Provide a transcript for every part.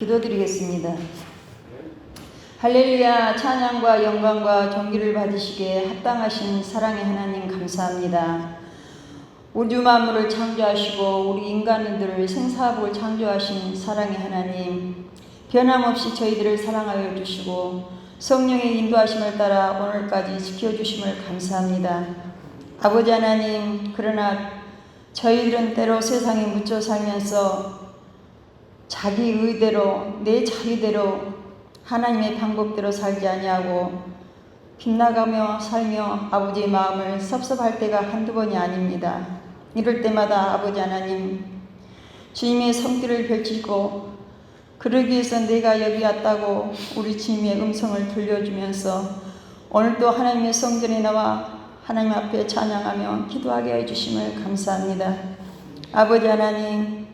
기도드리겠습니다. 할렐루야. 찬양과 영광과 존귀를 받으시기에 합당하신 사랑의 하나님 감사합니다. 우주 만물을 창조하시고 우리 인간들을 생사복을 창조하신 사랑의 하나님, 변함없이 저희들을 사랑하여 주시고 성령의 인도하심을 따라 오늘까지 지켜주심을 감사합니다. 아버지 하나님, 그러나 저희들은 때로 세상에 묻혀 살면서 자기 의대로, 내 자유대로, 하나님의 방법대로 살지 아니하고 빗나가며 살며 아버지의 마음을 섭섭할 때가 한두 번이 아닙니다. 이럴 때마다 아버지 하나님, 주님의 손길을 펼치고 그러기 위해서 내가 여기 왔다고 우리 주님의 음성을 들려주면서 오늘도 하나님의 성전에 나와 하나님 앞에 찬양하며 기도하게 해주심을 감사합니다. 아버지 하나님,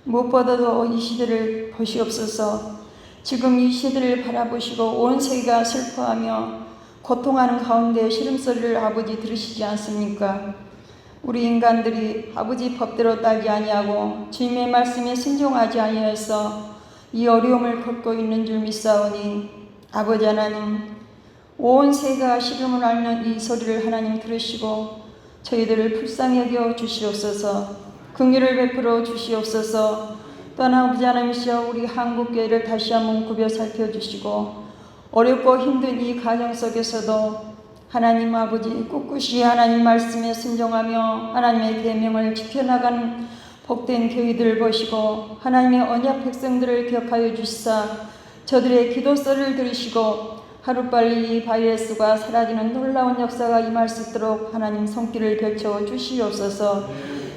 무엇보다도 이 시대를 보시옵소서. 지금 이 시대를 바라보시고 온 세계가 슬퍼하며 고통하는 가운데 시름소리를 아버지 들으시지 않습니까? 우리 인간들이 아버지 법대로 따르지 아니하고 주님의 말씀에 순종하지 아니하여서 이 어려움을 겪고 있는 줄 믿사오니 아버지 하나님, 온 세계가 시름을 앓는 이 소리를 하나님 들으시고 저희들을 불쌍히 여겨 주시옵소서. 긍휼을 베풀어 주시옵소서. 또한 아버지 하나님이시여 우리 한국교회를 다시 한번 굽여 살펴주시고 어렵고 힘든 이 가정 속에서도 하나님 아버지 꿋꿋이 하나님 말씀에 순종하며 하나님의 계명을 지켜나가는 복된 교회들을 보시고 하나님의 언약 백성들을 기억하여 주시사 저들의 기도소리를 들으시고 하루빨리 이 바이러스가 사라지는 놀라운 역사가 임할 수 있도록 하나님 손길을 펼쳐 주시옵소서.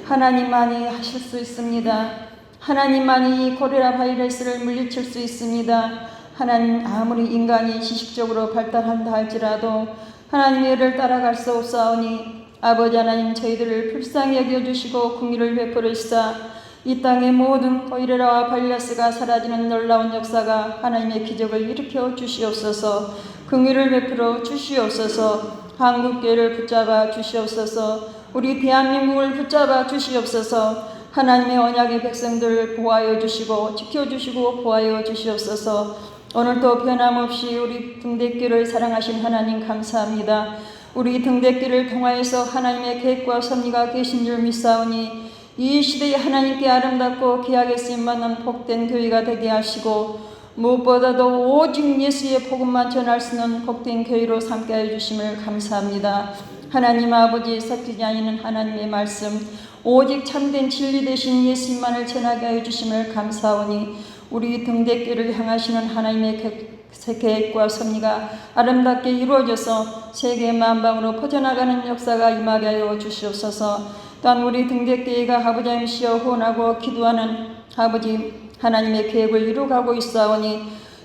하나님만이 하실 수 있습니다. 하나님만이 이 코로나 바이러스를 물리칠 수 있습니다. 하나님, 아무리 인간이 지식적으로 발달한다 할지라도 하나님의 의를 따라갈 수 없사오니 아버지 하나님, 저희들을 불쌍히 여겨주시고 긍휼을 베풀으시사 이 땅의 모든 코로나 바이러스가 사라지는 놀라운 역사가 하나님의 기적을 일으켜 주시옵소서. 긍휼을 베풀어 주시옵소서. 한국교회를 붙잡아 주시옵소서. 우리 대한민국을 붙잡아 주시옵소서. 하나님의 언약의 백성들을 보호하여 주시고 지켜주시고 보호하여 주시옵소서. 오늘도 변함없이 우리 등대교를 사랑하신 하나님 감사합니다. 우리 등대교를 통하여서 하나님의 계획과 섭리가 계신 줄 믿사오니 이 시대에 하나님께 아름답고 귀하게 쓰임받는 복된 교회가 되게 하시고 무엇보다도 오직 예수의 복음만 전할 수 있는 복된 교회로 삼게 하여 주심을 감사합니다. 하나님 아버지, 섞이지 않는 하나님의 말씀, 오직 참된 진리 되신 예수님만을 전하게 하여 주심을 감사하오니 우리 등대교를 향하시는 하나님의 계획과 섭리가 아름답게 이루어져서 세계 만방으로 퍼져나가는 역사가 임하게 하여 주시옵소서. 또한 우리 등대교회가 아버지 하나님이시여 후원하고 기도하는 아버지 하나님의 계획을 이루어가고 있사오니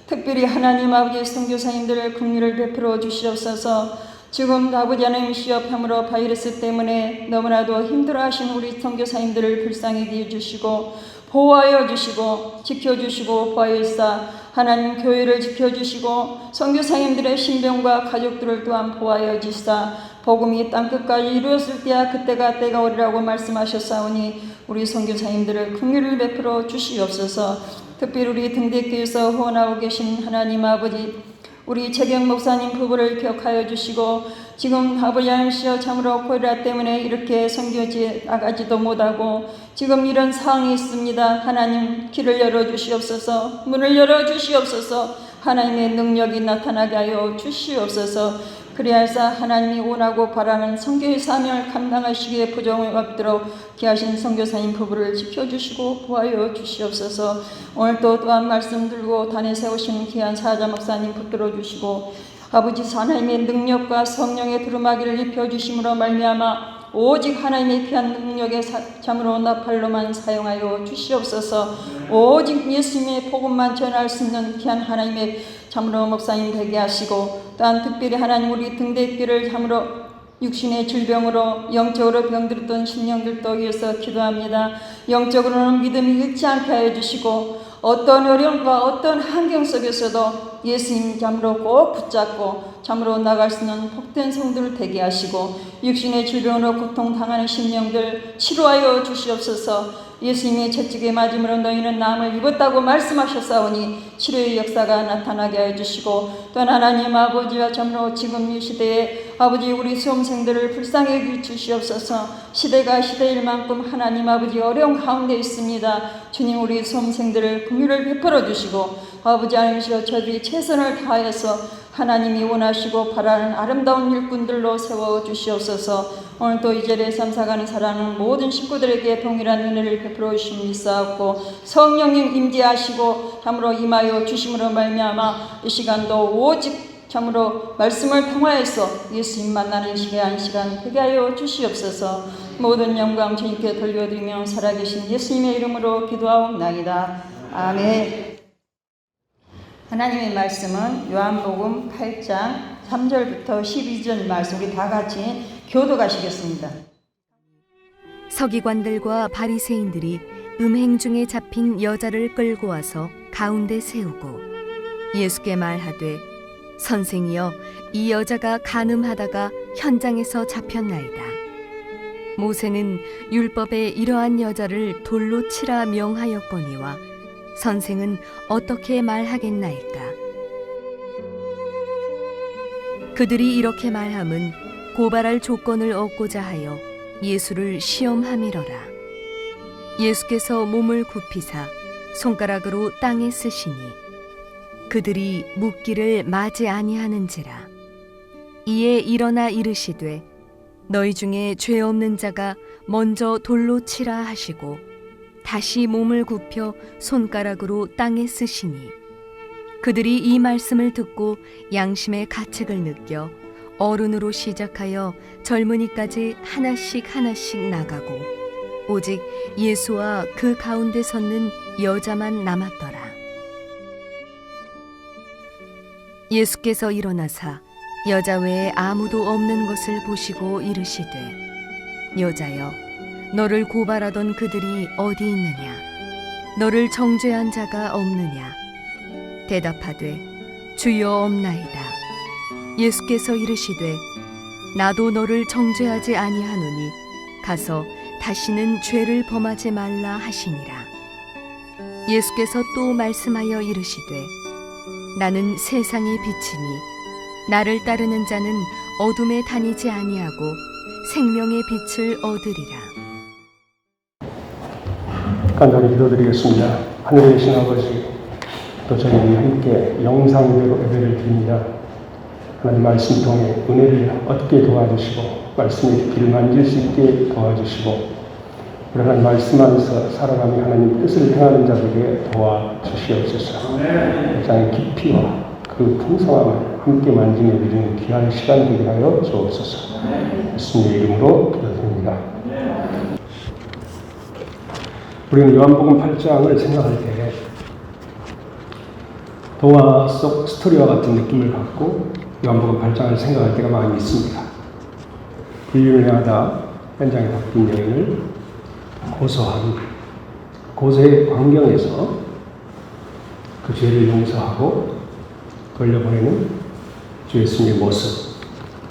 특별히 하나님 아버지 선교사님들을 긍휼을 베풀어 주시옵소서. 지금 아버지 하나님이시여 참으로 바이러스 때문에 너무나도 힘들어하신 우리 선교사님들을 불쌍히 여겨주시고 보호하여 주시고 지켜주시고 보호하여사 하나님 교회를 지켜주시고 선교사님들의 신병과 가족들을 또한 보호하여 주시사 복음이 땅끝까지 이루었을 때야 그때가 때가 오리라고 말씀하셨사오니 우리 선교사님들을 긍휼을 베풀어 주시옵소서. 특별히 우리 등대교에서 후원하고 계신 하나님 아버지 우리 최경 목사님 부부를 기억하여 주시고 지금 아버지 하나님이시여 참으로 코로나 때문에 이렇게 선교지 나가지도 못하고 지금 이런 상황이 있습니다. 하나님 길을 열어주시옵소서. 문을 열어주시옵소서. 하나님의 능력이 나타나게 하여 주시옵소서. 그리하여서 하나님이 원하고 바라는 선교의 사명을 감당하시기에 부정을 없도록 귀하신 선교사님 부부를 지켜주시고 보호하여 주시옵소서. 오늘도 또한 말씀 들고 단에 세우시는 귀한 사자 목사님 붙들어 주시고 아버지 하나님의 능력과 성령의 두루마기를 입혀주심으로 말미암아 오직 하나님의 귀한 능력에 참으로 나팔로만 사용하여 주시옵소서. 오직 예수님의 복음만 전할 수 있는 귀한 하나님의 참으로 목사님 되게 하시고 또한 특별히 하나님 우리 등대교를 참으로 육신의 질병으로 영적으로 병들었던 신령들도 위해서 기도합니다. 영적으로는 믿음이 잃지 않게 하여 주시고 어떤 어려움과 어떤 환경 속에서도 예수님 참으로 꼭 붙잡고 참으로 나갈 수 있는 복된 성도를 되게 하시고 육신의 질병으로 고통당하는 심령들 치료하여 주시옵소서. 예수님의 채찍에 맞음으로 너희는 나음을 입었다고 말씀하셨사오니 치료의 역사가 나타나게 하여 주시고, 또한 하나님 아버지와 참으로 지금 이 시대에 아버지 우리 수험생들을 불쌍히 여겨 주시옵소서. 시대가 시대일 만큼 하나님 아버지 어려운 가운데 있습니다. 주님, 우리 수험생들을 긍휼을 베풀어 주시고 아버지 하나님이시여 저들이 최선을 다하여서 하나님이 원하시고 바라는 아름다운 일꾼들로 세워 주시옵소서. 오늘도 이 자리에 참석하는 사랑하는 모든 식구들에게 동일한 은혜를 베풀어 주시옵소서. 성령님 임재하시고 참으로 임하여 주심으로 말미암아 이 시간도 오직 참으로 말씀을 통하여서 예수님 만나는 시간 되게 하여 주시옵소서. 모든 영광 주님께 돌려드리며 살아계신 예수님의 이름으로 기도하옵나이다. 아멘. 하나님의 말씀은 요한복음 8장 3절부터 12절 말씀, 우리 다 같이 교독하시겠습니다. 서기관들과 바리새인들이 음행 중에 잡힌 여자를 끌고 와서 가운데 세우고 예수께 말하되, 선생이여, 이 여자가 간음하다가 현장에서 잡혔나이다. 모세는 율법에 이러한 여자를 돌로 치라 명하였거니와 선생은 어떻게 말하겠나이까? 그들이 이렇게 말함은 고발할 조건을 얻고자 하여 예수를 시험함이러라. 예수께서 몸을 굽히사 손가락으로 땅에 쓰시니 그들이 묻기를 마지 아니하는지라. 이에 일어나 이르시되, 너희 중에 죄 없는 자가 먼저 돌로 치라 하시고 다시 몸을 굽혀 손가락으로 땅에 쓰시니, 그들이 이 말씀을 듣고 양심의 가책을 느껴 어른으로 시작하여 젊은이까지 하나씩 나가고 오직 예수와 그 가운데 섰는 여자만 남았더라. 예수께서 일어나사 여자 외에 아무도 없는 것을 보시고 이르시되, 여자여, 너를 고발하던 그들이 어디 있느냐? 너를 정죄한 자가 없느냐? 대답하되, 주여, 없나이다. 예수께서 이르시되, 나도 너를 정죄하지 아니하노니 가서 다시는 죄를 범하지 말라 하시니라. 예수께서 또 말씀하여 이르시되, 나는 세상의 빛이니 나를 따르는 자는 어둠에 다니지 아니하고 생명의 빛을 얻으리라. 간절히 기도드리겠습니다. 하늘에 계신 아버지, 또 저희들이 함께 영상으로 예배를 드립니다. 하나님 말씀 통해 은혜를 얻게 도와주시고 말씀의 깊이를 만질 수 있게 도와주시고 우리 하나님 말씀 안에서 살아가며 하나님 뜻을 행하는 자들에게 도와주시옵소서. 장의 깊이와 그 풍성함을 함께 만지며 드리는 귀한 시간 되게 하여 주옵소서. 예수님의 이름으로 기도드립니다. 우리는 요한복음 8장을 생각할 때 동화 속 스토리와 같은 느낌을 갖고 요한복음 8장을 생각할 때가 많이 있습니다. 불륜을 하다 현장에 바뀐 여인을 고소한 고소의 광경에서 그 죄를 용서하고 돌려보내는 주 예수님의 모습,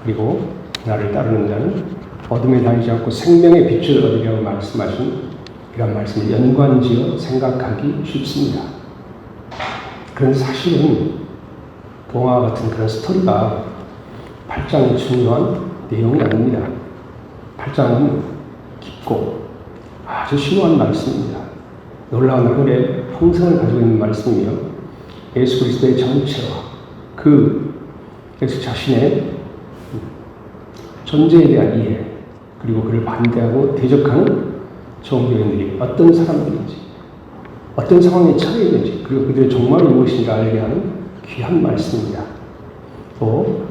그리고 나를 따르는 자는 어둠에 다니지 않고 생명의 빛을 얻으려고 말씀하신 이런 말씀을 연관지어 생각하기 쉽습니다. 그런 사실은 동화 같은 그런 스토리가 8장의 중요한 내용이 아닙니다. 8장은 깊고 아주 심오한 말씀입니다. 놀라운 하늘의 형성을 가지고 있는 말씀이며 예수 그리스도의 정체와 그 예수 자신의 존재에 대한 이해, 그리고 그를 반대하고 대적하는 종교인들이 어떤 사람들인지, 어떤 상황에 처해 있는지, 그리고 그들의 종말이 무엇인가 알게 하는 귀한 말씀입니다. 또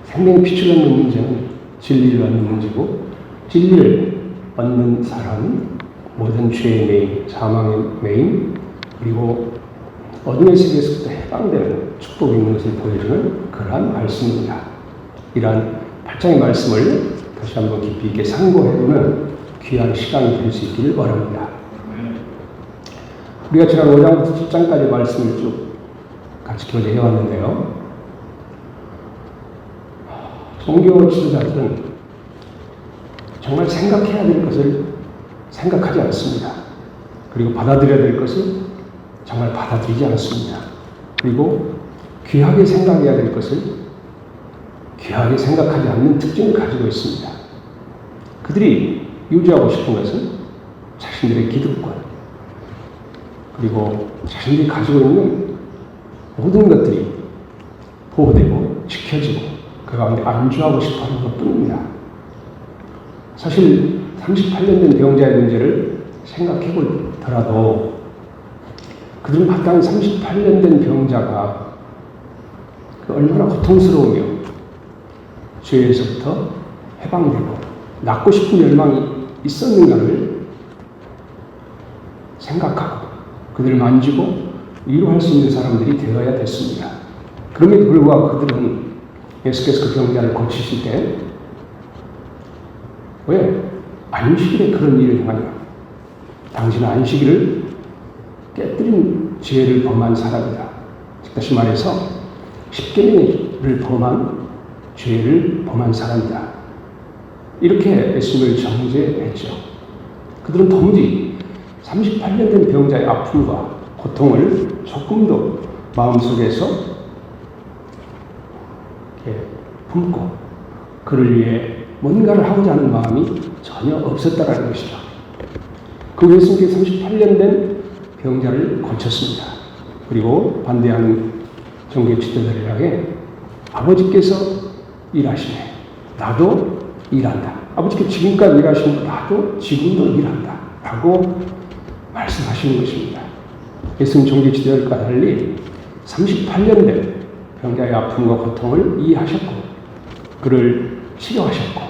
생명의 빛을 얻는 문제는 진리를 얻는 문제고, 진리를 얻는 사람은 모든 죄의 매임, 사망의 매임, 그리고 어둠의 세계에서부터 해방되는 축복이 있는 것을 보여주는 그러한 말씀입니다. 이러한 8장의 말씀을 다시 한번 깊이 있게 상고해보는 귀한 시간이 될 수 있기를 바랍니다. 우리가 지난 5장부터 7장까지 말씀을 쭉 같이 교제해왔는데요. 종교 지도자들은 정말 생각해야 될 것을 생각하지 않습니다. 그리고 받아들여야 될 것을 정말 받아들이지 않습니다. 그리고 귀하게 생각해야 될 것을 귀하게 생각하지 않는 특징을 가지고 있습니다. 그들이 유지하고 싶은 것은 자신들의 기득권, 그리고 자신들이 가지고 있는 모든 것들이 보호되고 지켜지고 그 가운데 안주하고 싶어하는 것뿐입니다. 사실 38년 된 병자의 문제를 생각해 보더라도 그들은 마땅히 38년 된 병자가 얼마나 고통스러우며 죄에서부터 해방되고 낫고 싶은 열망이 있었는가를 생각하고 그들을 만지고 위로할 수 있는 사람들이 되어야 됐습니다. 그럼에도 불구하고 그들은 예수께서 그 병자를 고치실 때 왜 안식일에 그런 일을 행하냐? 당신은 안식일을 깨뜨린 죄를 범한 사람이다. 즉 다시 말해서 십계명을 범한 죄를 범한 사람이다. 이렇게 예수님을 정죄했죠. 그들은 도무지 38년 된 병자의 아픔과 고통을 조금도 마음속에서 품고 그를 위해 뭔가를 하고자 하는 마음이 전혀 없었다라는 것이죠. 그 예수님께서 38년 된 병자를 고쳤습니다. 그리고 반대하는 종교 지도자들에게 아버지께서 일하시네. 나도 일한다. 아버지께서 지금까지 일하시는 거 나도 지금도 일한다. 라고 말씀하시는 것입니다. 예수님 종교 지도자들과 달리 38년 된 병자의 아픔과 고통을 이해하셨고 그를 치료하셨고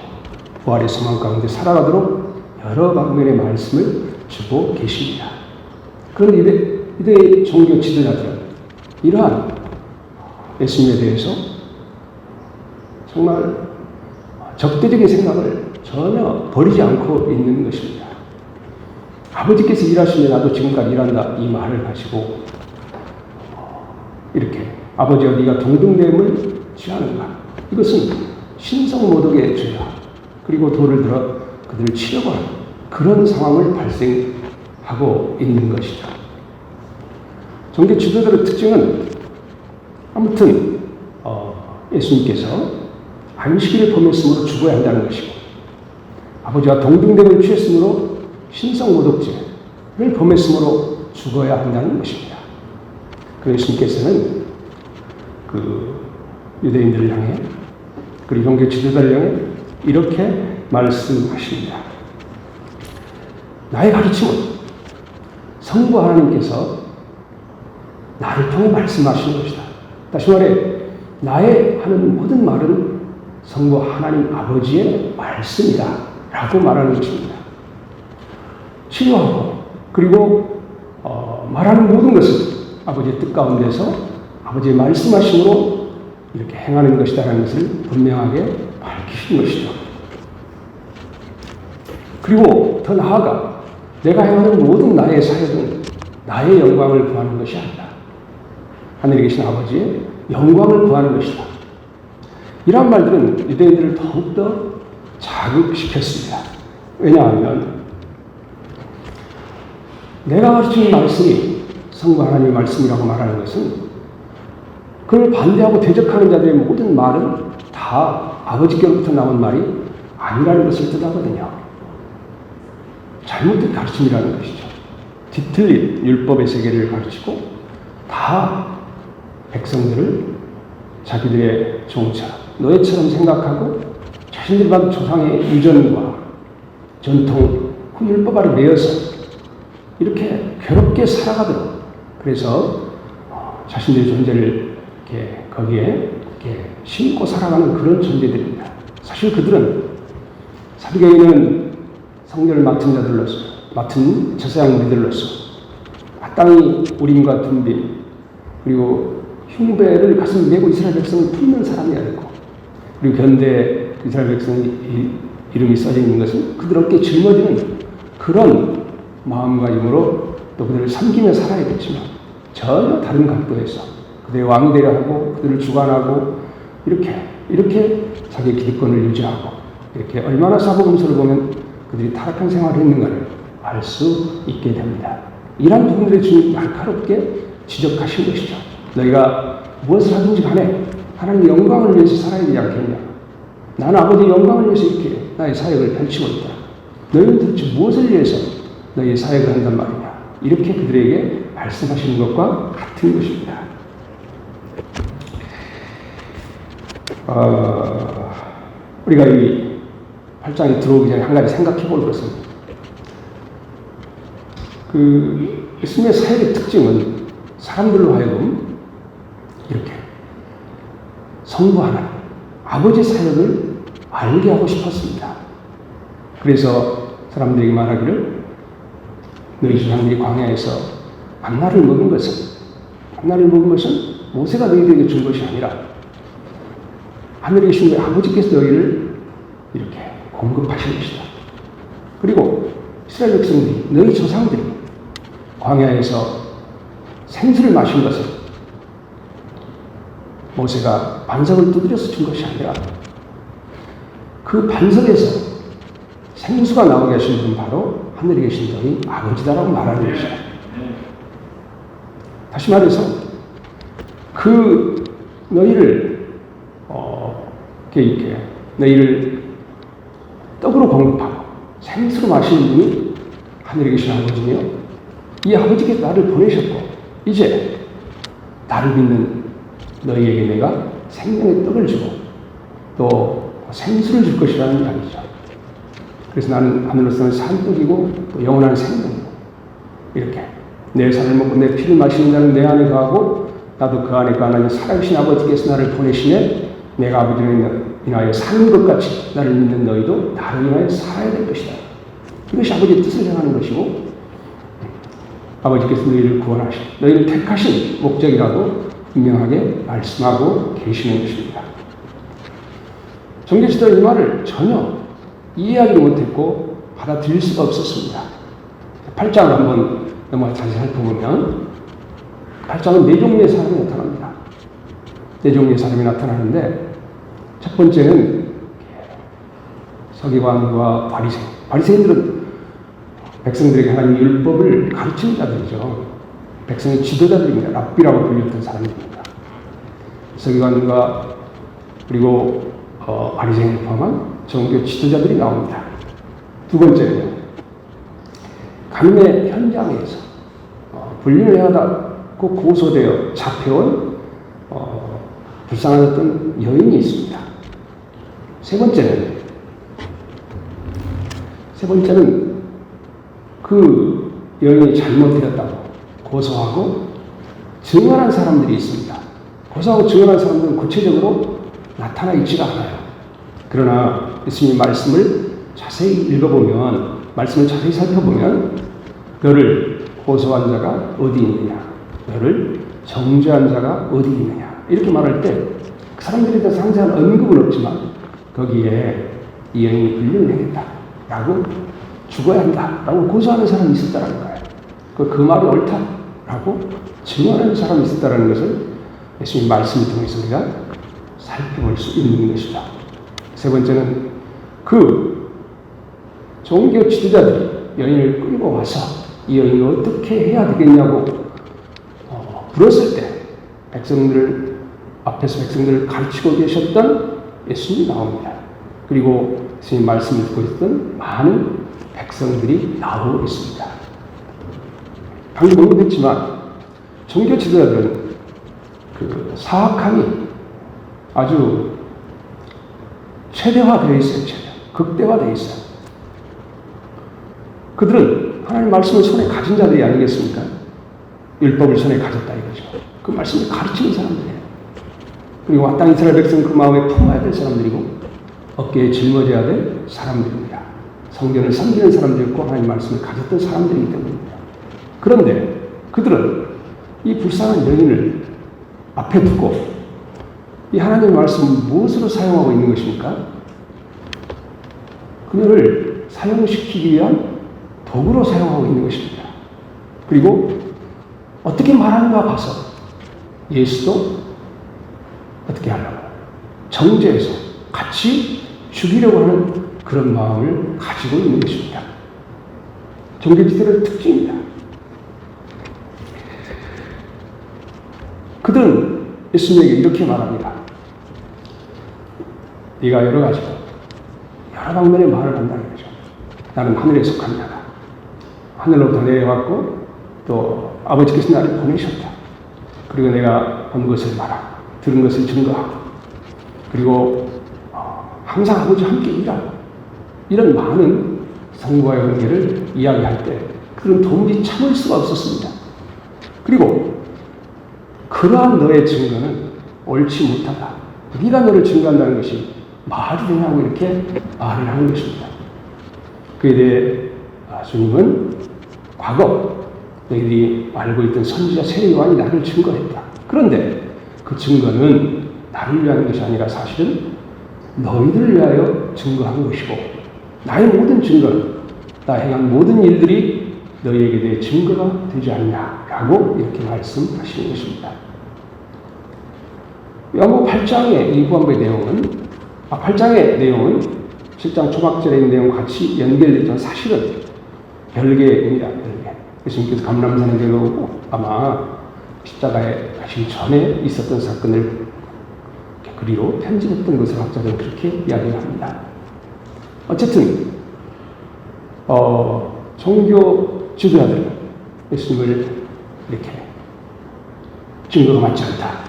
부활의 소망 가운데 살아가도록 여러 방면의 말씀을 주고 계십니다. 그런데 이들의 종교 지도자들은 이러한 예수님에 대해서 정말 적대적인 생각을 전혀 버리지 않고 있는 것입니다. 아버지께서 일하시면 나도 지금까지 일한다 이 말을 가지고 이렇게 아버지와 네가 동등됨을 취하는가? 이것은 신성모독의 죄야. 그리고 돌을 들어 그들을 치려고 하는 그런 상황을 발생하고 있는 것이죠. 종교 지도자의 특징은 아무튼 예수님께서 안식일을 범했으므로 죽어야 한다는 것이고 아버지와 동등됨을 취했으므로 신성모독죄를 범했으므로 죽어야 한다는 것입니다. 그 예수님께서는 그 유대인들을 향해 그리고 종교 지도자를 향해 이렇게 말씀하십니다. 나의 가르침은 성부 하나님께서 나를 통해 말씀하시는 것이다. 다시 말해 나의 하는 모든 말은 성부 하나님 아버지의 말씀이다 라고 말하는 것입니다. 치료하고 그리고 말하는 모든 것은 아버지의 뜻 가운데서 아버지의 말씀하심으로 이렇게 행하는 것이다라는 것을 분명하게 밝히신 것이죠. 그리고 더 나아가 내가 행하는 모든 나의 사역은 나의 영광을 구하는 것이 아니다. 하늘에 계신 아버지의 영광을 구하는 것이다. 이런 말들은 유대인들을 더욱더 자극시켰습니다. 왜냐하면 내가 가르치는 말씀이 성부 하나님의 말씀이라고 말하는 것은 그걸 반대하고 대적하는 자들의 모든 말은 다 아버지께로부터 나온 말이 아니라는 것을 뜻하거든요. 잘못된 가르침이라는 것이죠. 뒤틀린 율법의 세계를 가르치고 다 백성들을 자기들의 종처럼 노예처럼 생각하고 자신들이 받은 조상의 유전과 전통 그 율법 아래 매여서 이렇게 괴롭게 살아가도록 그래서 자신들의 존재를 이렇게 거기에 이렇게 심고 살아가는 그런 존재들입니다. 사실 그들은 사두개인은 성전을 맡은 자들로서 맡은 제사장 무리들로서 마땅히 우림과 둠빔 그리고 흉배를 가슴에 메고 이스라엘 백성을 품는 사람이어야 되고 그리고 견대 이스라엘 백성의 이름이 써져 있는 것은 그들 어깨에 짊어지는 그런 마음가짐으로 또 그들을 섬기며 살아야겠지만 전혀 다른 각도에서 그들의 왕되려 하고 그들을 주관하고 이렇게 이렇게 자기 기득권을 유지하고 이렇게 얼마나 사복음서를 보면 그들이 타락한 생활을 했는가를 알 수 있게 됩니다. 이러한 부분들을 주님이 날카롭게 지적하신 것이죠. 너희가 무엇을 하든지 간에 하나님의 영광을 위해서 살아야 되지 않겠냐. 나는 아버지의 영광을 위해서 이렇게 나의 사역을 펼치고 있다. 너희는 도대체 무엇을 위해서 너희의 사역을 한단 말이냐. 이렇게 그들에게 말씀하시는 것과 같은 것입니다. 우리가 이 8장에 들어오기 전에 한 가지 생각해 볼 것은 예수님의 사역의 특징은 사람들로 하여금 이렇게 성부 하나님, 아버지 사역을 알게 하고 싶었습니다. 그래서 사람들에게 말하기를 너희 조상들이 광야에서 만나를 먹은 것은 모세가 너희들에게 준 것이 아니라 하늘에 계신 아버지께서 너희를 이렇게 공급하신 것이다. 그리고 이스라엘 백성들이 너희 조상들이 광야에서 생수를 마신 것은 모세가 반석을 두드려서 준 것이 아니라 그 반석에서 생수가 나오게 하신 분은 바로 하늘에 계신 너희 아버지다라고 말하는 것이다. 다시 말해서 너희를 이렇게 너희를 떡으로 공급하고 생수로 마시는 분이 하늘에 계신 아버지며 이 아버지께서 나를 보내셨고 이제 나를 믿는 너희에게 내가 생명의 떡을 주고 또 생수를 줄 것이라는 이야기죠. 그래서 나는 하늘로서는 산떡이고 또 영원한 생명이고 이렇게 내 살을 먹고 내 피를 마시는 자는 내 안에 거하고 나도 그 안에 거하나니 살아계신 아버지께서 나를 보내시면 내가 아버지를 인하여 사는 것 같이 나를 믿는 너희도 나를 인하여 살아야 될 것이다. 이것이 아버지의 뜻을 행하는 것이고 아버지께서 너희를 구원하신 너희를 택하신 목적이라고 분명하게 말씀하고 계시는 것입니다. 종교지도는 이 말을 전혀 이해하지 못했고 받아들일 수가 없었습니다. 8장을 한번 넘어가 자세히 살펴보면 8장은 네 종류의 사람이 나타납니다. 네 종류의 사람이 나타나는데 첫 번째는 서기관과 바리새인들은 백성들에게 하나님의 율법을 가르치는 자들이죠. 백성의 지도자들입니다. 랍비라고 불렸던 사람들입니다. 서기관과 그리고 바리새인을 포함한 종교 지도자들이 나옵니다. 두 번째는요. 간음의 현장에서 불륜을 해하다고 고소되어 잡혀온 불쌍한 어떤 여인이 있습니다. 세 번째는 그 여인이 잘못되었다고 고소하고 증언한 사람들이 있습니다. 고소하고 증언한 사람들은 구체적으로 나타나 있지가 않아요. 그러나 예수님의 말씀을 자세히 읽어보면, 말씀을 자세히 살펴보면 너를 고소한 자가 어디 있느냐, 너를 정죄한 자가 어디 있느냐 이렇게 말할 때 그 사람들에 대해서 상세한 언급은 없지만 거기에 이 여인이 불륜을 했다라고 죽어야 한다라고 고소하는 사람이 있었다는 거예요. 그 말이 옳다라고 증언하는 사람이 있었다는 것을 예수님 말씀을 통해서 우리가 살펴볼 수 있는 것이다. 세 번째는 그 종교 지도자들이 여인을 끌고 와서 이 여인을 어떻게 해야 되겠냐고 물었을 때 앞에서 백성들을 가르치고 계셨던 예수님이 나옵니다. 그리고 예수님 말씀을 듣고 있던 많은 백성들이 나오고 있습니다. 방금 언급했지만 종교 지도자들은 그 사악함이 아주 최대화되어 있어요. 극대화되어 있어요. 그들은 하나님 말씀을 손에 가진 자들이 아니겠습니까? 율법을 손에 가졌다 이거죠. 그 말씀을 가르치는 사람들이에요. 그리고 땅 이스라엘 백성 그 마음에 품어야 될 사람들이고 어깨에 짊어져야 될 사람들입니다. 성경을 섬기는 사람들이고 하나님 말씀을 가졌던 사람들이기 때문입니다. 그런데 그들은 이 불쌍한 여인을 앞에 두고 이 하나님의 말씀을 무엇으로 사용하고 있는 것입니까? 그녀를 사용시키기 위한 도구로 사용하고 있는 것입니다. 그리고 어떻게 말하는가 봐서 예수도 어떻게 하려고 정죄해서 같이 죽이려고 하는 그런 마음을 가지고 있는 것입니다. 종교지들의 특징입니다. 그들은 예수님에게 이렇게 말합니다. 네가 여러 가지로 여러 방면의 말을 한다는 거죠. 나는 하늘에 속한 자다. 하늘로부터 내려왔고 또 아버지께서 나를 보내셨다. 그리고 내가 본 것을 말하고 들은 것을 증거하고 그리고 항상 아버지와 함께 일하고 이런 많은 성과의 관계를 이야기할 때 그들은 도무지 참을 수가 없었습니다. 그리고 그러한 너의 증거는 옳지 못하다. 네가 너를 증거한다는 것이 말이 되냐고 이렇게 말을 하는 것입니다. 그에 대해 주님은 과거 너희들이 알고 있던 선지자 세례요한이 나를 증거했다. 그런데 그 증거는 나를 위한 것이 아니라 사실은 너희들을 위하여 증거한 것이고 나의 모든 증거는 나 행한 모든 일들이 너희에게 대해 증거가 되지 않냐라고 이렇게 말씀하시는 것입니다. 요한복음 8장의 이 후반부의 내용은 8장의 내용은 7장 초막절의 내용과 같이 연결되지만 사실은 별개입니다. 별개. 예수님께서 감람산에 내려오고 아마 십자가에 가시기 전에 있었던 사건을 그리로 편집했던 것을 학자들은 그렇게 이야기를 합니다. 어쨌든 종교 지도자들은 예수님을 이렇게 증거가 맞지 않다.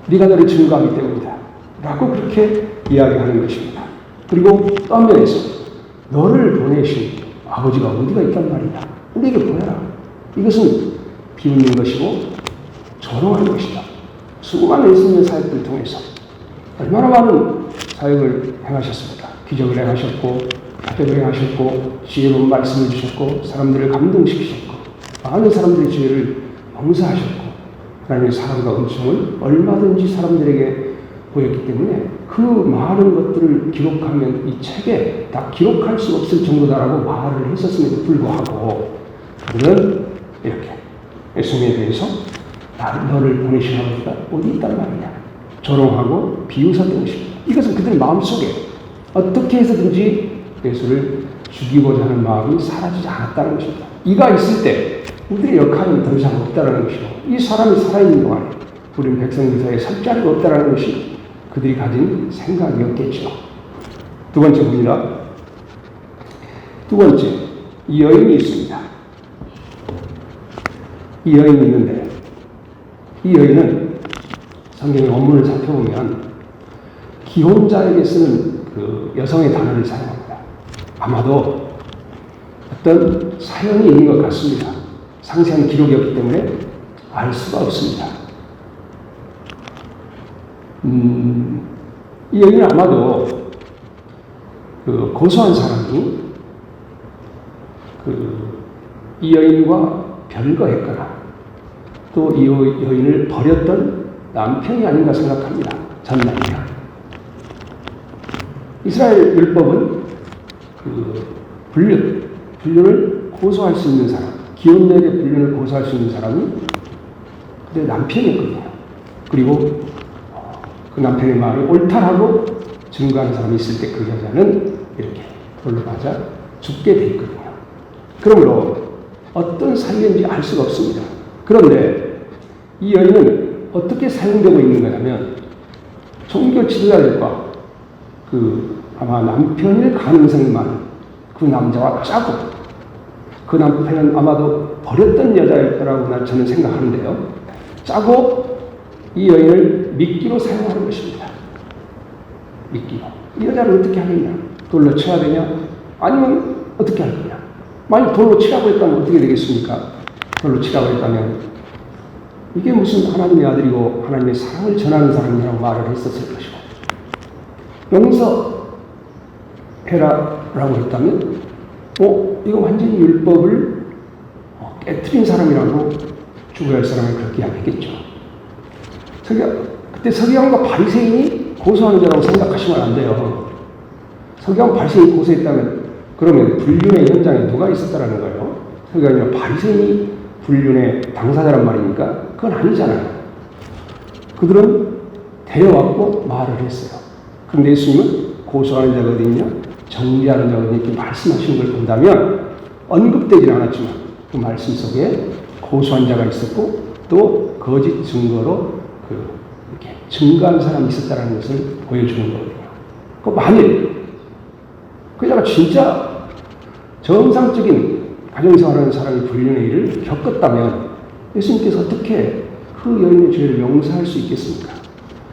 네가 너를 증거하기 때문이다. 라고 그렇게 이야기하는 것입니다. 그리고 또 한면에서 너를 보내신 아버지가 어디가 있단 말이냐. 우리에게 보내라. 이것은 비웃는 것이고 조롱하는 것이다. 수많은 예수님의 사역들을 통해서 얼마나 많은 사역을 행하셨습니까? 기적을 행하셨고 표적을 행하셨고 지혜로운 말씀을 주셨고 사람들을 감동시키셨고 많은 사람들의 죄를 용서하셨고 하나님의 사랑과 은총을 얼마든지 사람들에게 보였기 때문에 그 많은 것들을 기록하면 이 책에 다 기록할 수 없을 정도다라고 말을 했었음에도 불구하고 그들은 이렇게 예수님에 대해서 너를 보내신 아버지가 어디 있단 말이냐 조롱하고 비웃었던 것입니다. 이것은 그들 마음속에 어떻게 해서든지 예수를 죽이고자 하는 마음이 사라지지 않았다는 것입니다. 이가 있을 때 우리의 역할은 더 이상 없다는 것이고 이 사람이 살아있는 동안에 우리는 백성들 사이에 설 자리가 없다는 것이 그들이 가진 생각이었겠죠. 두 번째 봅니다. 두 번째, 이 여인이 있습니다. 이 여인이 있는데 이 여인은 성경의 원문을 살펴보면 기혼자에게 쓰는 그 여성의 단어를 사용합니다. 아마도 어떤 사연이 있는 것 같습니다. 상세한 기록이 없기 때문에 알 수가 없습니다. 이 여인은 아마도 그 고소한 사람이 이 여인과 별거했거나 또 이 여인을 버렸던 남편이 아닌가 생각합니다. 전 남편. 이스라엘 율법은 불륜을 고소할 수 있는 사람, 기혼녀에게 불륜을 고소할 수 있는 사람이 그의 남편이었거든요. 그리고 그 남편의 말이 옳다라고 증거하는 사람이 있을 때 그 여자는 이렇게 돌로 맞아 죽게 돼 있거든요. 그러므로 어떤 사유인지 알 수가 없습니다. 그런데 이 여인은 어떻게 사용되고 있는 거냐면 종교 지도자들과 아마 남편일 가능성이 많은 그 남자와 짜고 그 남편은 아마도 버렸던 여자일 거라고 저는 생각하는데요. 짜고 이 여인을 미끼로 사용하는 것입니다. 미끼로. 이 여자를 어떻게 하겠냐? 돌로 쳐야 되냐? 아니면 어떻게 할 거냐? 만약 돌로 치라고 했다면 어떻게 되겠습니까? 돌로 치라고 했다면 이게 무슨 하나님의 아들이고 하나님의 사랑을 전하는 사람이라고 말을 했었을 것이고 용서해라라고 했다면 이거 완전히 율법을 깨트린 사람이라고 죽어야 할 사람을 그렇게 이야기했겠죠. 그때 서기관과 바리새인이 고소하는 자라고 생각하시면 안 돼요. 서기관 바리새인이 고소했다면 그러면 불륜의 현장에 누가 있었다라는 거예요? 서기관이나 바리새인이 불륜의 당사자란 말입니까? 그건 아니잖아요. 그들은 데려왔고 말을 했어요. 그런데 예수님은 고소하는 자가 어디 있냐? 정죄하는 자가 어디 있냐? 이렇게 말씀하시는 걸 본다면 언급되지는 않았지만 그 말씀 속에 고소한 자가 있었고 또 거짓 증거로 이렇게 증거한 사람이 있었다는 것을 보여주는 거거든요. 그 만일 그 자가 진짜 정상적인 가정생활하는 사람이 불륜의 일을 겪었다면 예수님께서 어떻게 그 여인의 죄를 용서할 수 있겠습니까?